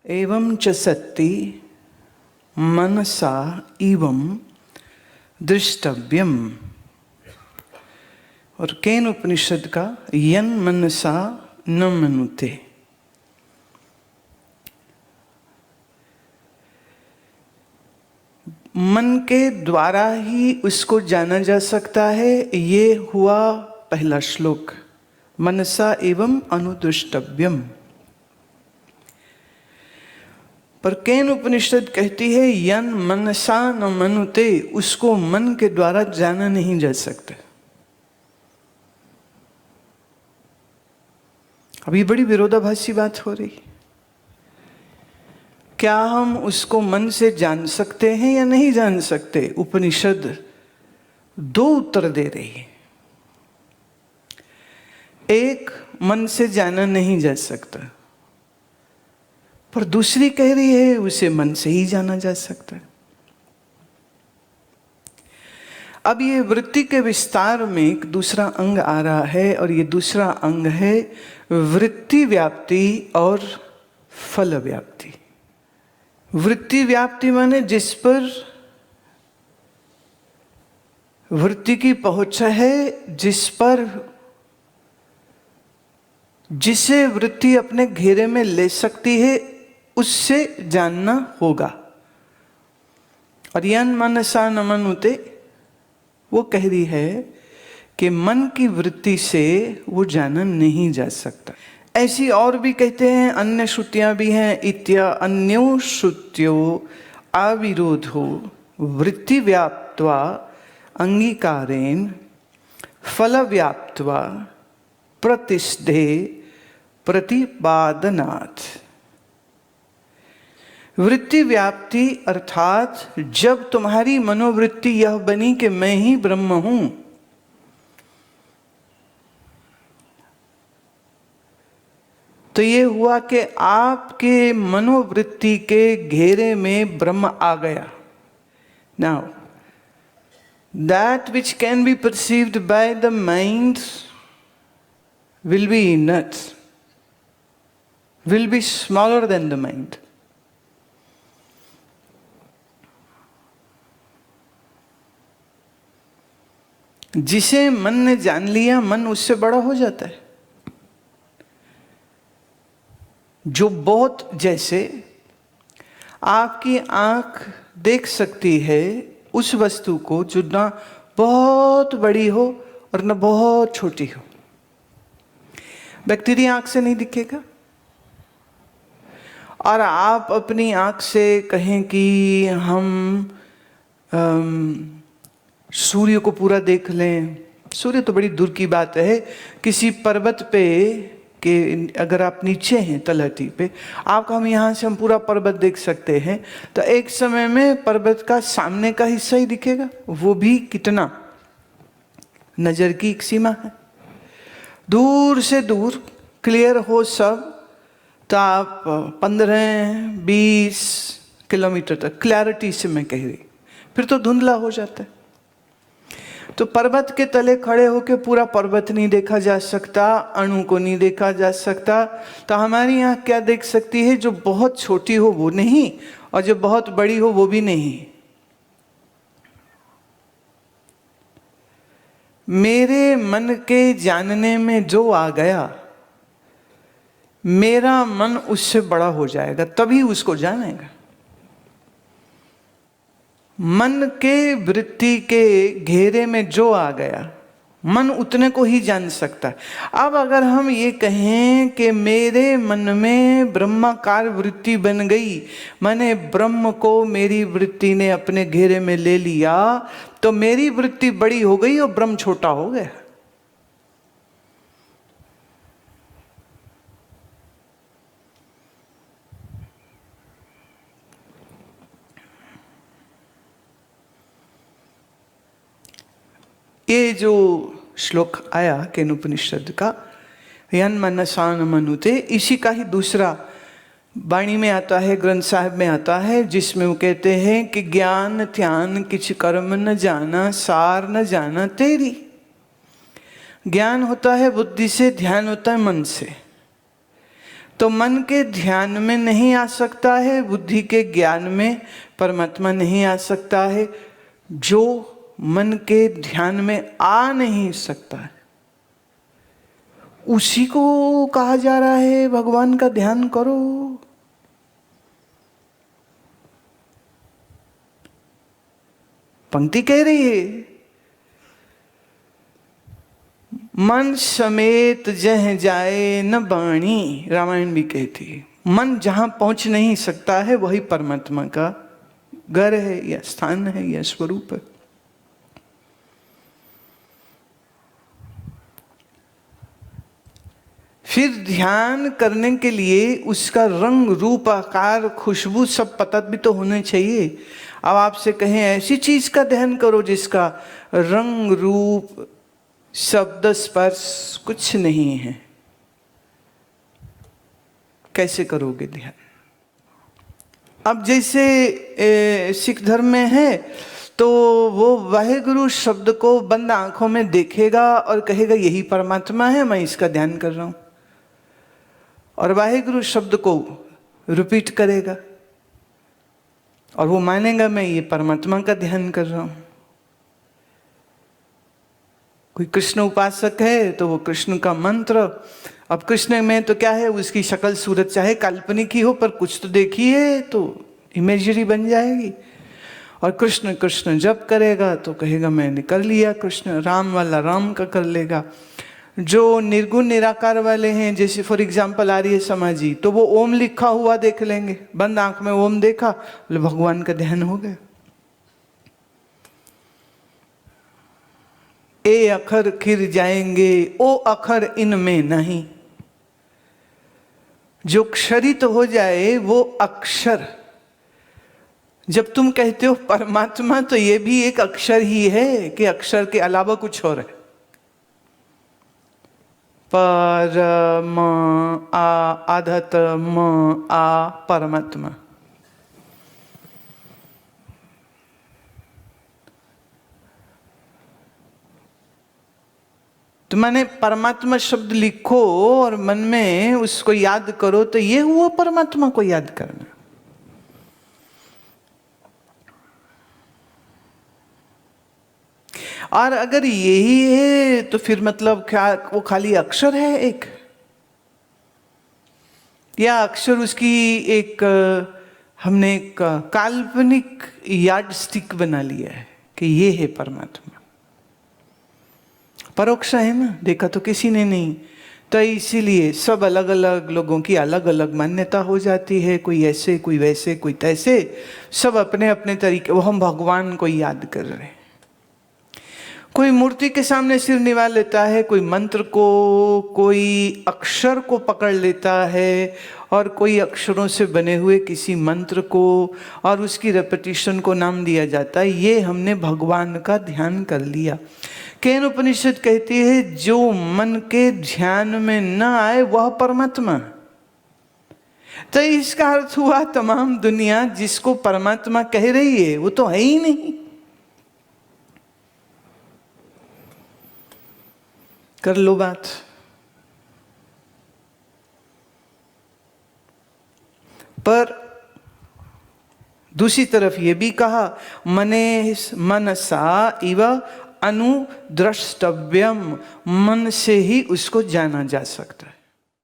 एवं च सत्ति मनसा एवं दृष्टव्यम। और केन उपनिषद का यन मनसा न मनुते। मन के द्वारा ही उसको जाना जा सकता है। ये हुआ पहला श्लोक, मनसा एवं अनुदृष्टव्यम। पर केन उपनिषद कहती है यन मनसा न मनुते, उसको मन के द्वारा जाना नहीं जा सकता। अभी बड़ी विरोधाभासी बात हो रही। क्या हम उसको मन से जान सकते हैं या नहीं जान सकते? उपनिषद दो उत्तर दे रही है। एक, मन से जाना नहीं जा सकता, पर दूसरी कह रही है उसे मन से ही जाना जा सकता है। अब ये वृत्ति के विस्तार में एक दूसरा अंग आ रहा है, और ये दूसरा अंग है वृत्ति व्याप्ति और फल व्याप्ति। वृत्ति व्याप्ति माने जिस पर वृत्ति की पहुंच है, जिस पर जिसे वृत्ति अपने घेरे में ले सकती है, उससे जानना होगा। और यन मनसा न मनुते, वो कह रही है कि मन की वृत्ति से वो जाना नहीं जा सकता। ऐसी और भी कहते हैं, अन्य श्रुतियां भी हैं। इत्या अन्यो श्रुत्यो अविरोधो वृत्ति व्याप्त्वा अंगीकारेण फल व्याप्त्वा प्रतिष्ठे प्रतिपादनात्। वृत्ति व्याप्ति अर्थात जब तुम्हारी मनोवृत्ति यह बनी कि मैं ही ब्रह्म हूं, तो ये हुआ कि आपके मनोवृत्ति के घेरे में ब्रह्म आ गया। Now that which can be perceived by the mind will be inert, will be smaller than the mind. जिसे मन ने जान लिया, मन उससे बड़ा हो जाता है। जो बहुत, जैसे आपकी आंख देख सकती है उस वस्तु को जो ना बहुत बड़ी हो और ना बहुत छोटी हो। बैक्टीरिया आंख से नहीं दिखेगा। और आप अपनी आंख से कहें कि हम सूर्य को पूरा देख लें, सूर्य तो बड़ी दूर की बात है। किसी पर्वत पे कि अगर आप नीचे हैं तलहटी पे, आप हम यहाँ से हम पूरा पर्वत देख सकते हैं, तो एक समय में पर्वत का सामने का हिस्सा ही दिखेगा। वो भी कितना, नजर की एक सीमा है। दूर से दूर क्लियर हो सब तो आप 15-20 किलोमीटर तक क्लैरिटी से मैं कह रही, फिर तो धुंधला हो जाता है। तो पर्वत के तले खड़े होकर पूरा पर्वत नहीं देखा जा सकता, अणु को नहीं देखा जा सकता। तो हमारी आँख क्या देख सकती है? जो बहुत छोटी हो वो नहीं, और जो बहुत बड़ी हो वो भी नहीं। मेरे मन के जानने में जो आ गया, मेरा मन उससे बड़ा हो जाएगा, तभी उसको जानेगा। मन के वृत्ति के घेरे में जो आ गया, मन उतने को ही जान सकता है। अब अगर हम ये कहें कि मेरे मन में ब्रह्माकार वृत्ति बन गई, माने ब्रह्म को मेरी वृत्ति ने अपने घेरे में ले लिया, तो मेरी वृत्ति बड़ी हो गई और ब्रह्म छोटा हो गया। ये जो श्लोक आया केन उपनिषद का, यन मनसा न मनुते, इसी का ही दूसरा वाणी में आता है, ग्रंथ साहिब में आता है, जिसमें वो कहते हैं कि ज्ञान ध्यान किछ कर्म न जाना, सार न जाना तेरी। ज्ञान होता है बुद्धि से, ध्यान होता है मन से। तो मन के ध्यान में नहीं आ सकता है, बुद्धि के ज्ञान में परमात्मा नहीं आ सकता है। जो मन के ध्यान में आ नहीं सकता है उसी को कहा जा रहा है भगवान का ध्यान करो। पंक्ति कह रही है, मन समेत जह जाए न बाणी। रामायण भी कहती है मन जहां पहुंच नहीं सकता है वही परमात्मा का घर है या स्थान है या स्वरूप है। फिर ध्यान करने के लिए उसका रंग रूप आकार खुशबू सब पता भी तो होने चाहिए। अब आपसे कहें ऐसी चीज का ध्यान करो जिसका रंग रूप शब्द स्पर्श कुछ नहीं है, कैसे करोगे ध्यान? अब जैसे सिख धर्म में है तो वो वाहेगुरु शब्द को बंद आंखों में देखेगा और कहेगा यही परमात्मा है, मैं इसका ध्यान कर रहा हूं। और वाहेगुरु शब्द को रिपीट करेगा और वो मानेगा मैं ये परमात्मा का ध्यान कर रहा हूं। कोई कृष्ण उपासक है तो वो कृष्ण का मंत्र, अब कृष्ण में तो क्या है, उसकी शक्ल सूरत चाहे काल्पनिक ही हो पर कुछ तो देखी है तो इमेजरी बन जाएगी। और कृष्ण कृष्ण जप करेगा तो कहेगा मैंने कर लिया कृष्ण। राम वाला राम का कर लेगा। जो निर्गुण निराकार वाले हैं, जैसे फॉर एग्जाम्पल आर्य समाजी, तो वो ओम लिखा हुआ देख लेंगे, बंद आंख में ओम देखा, भगवान का ध्यान हो गया। ए अखर खिर जाएंगे, ओ अखर इनमें नहीं। जो क्षरित हो जाए वो अक्षर। जब तुम कहते हो परमात्मा तो ये भी एक अक्षर ही है कि अक्षर के अलावा कुछ और है। पर म आ आधत म आ परमात्मा। तो मैंने परमात्मा शब्द लिखो और मन में उसको याद करो, तो ये हुआ परमात्मा को याद करना। और अगर यही है तो फिर मतलब क्या वो खाली अक्षर है एक, या अक्षर उसकी एक हमने एक काल्पनिक यार्ड स्टिक बना लिया है कि ये है परमात्मा। परोक्ष है ना, देखा तो किसी ने नहीं। तो इसीलिए सब अलग अलग लोगों की अलग अलग मान्यता हो जाती है, कोई ऐसे कोई वैसे कोई तैसे, सब अपने अपने तरीके। वो हम भगवान को याद कर रहे हैं। कोई मूर्ति के सामने सिर निवा लेता है, कोई मंत्र को, कोई अक्षर को पकड़ लेता है, और कोई अक्षरों से बने हुए किसी मंत्र को और उसकी रेपिटेशन को नाम दिया जाता है। ये हमने भगवान का ध्यान कर लिया। केन उपनिषद कहती है जो मन के ध्यान में न आए वह परमात्मा। तो इसका अर्थ हुआ तमाम दुनिया जिसको परमात्मा कह रही है वो तो है ही नहीं। कर लो बात। पर दूसरी तरफ ये भी कहा मने मनसा इव अनुद्रष्टव्यम, मन से ही उसको जाना जा सकता है।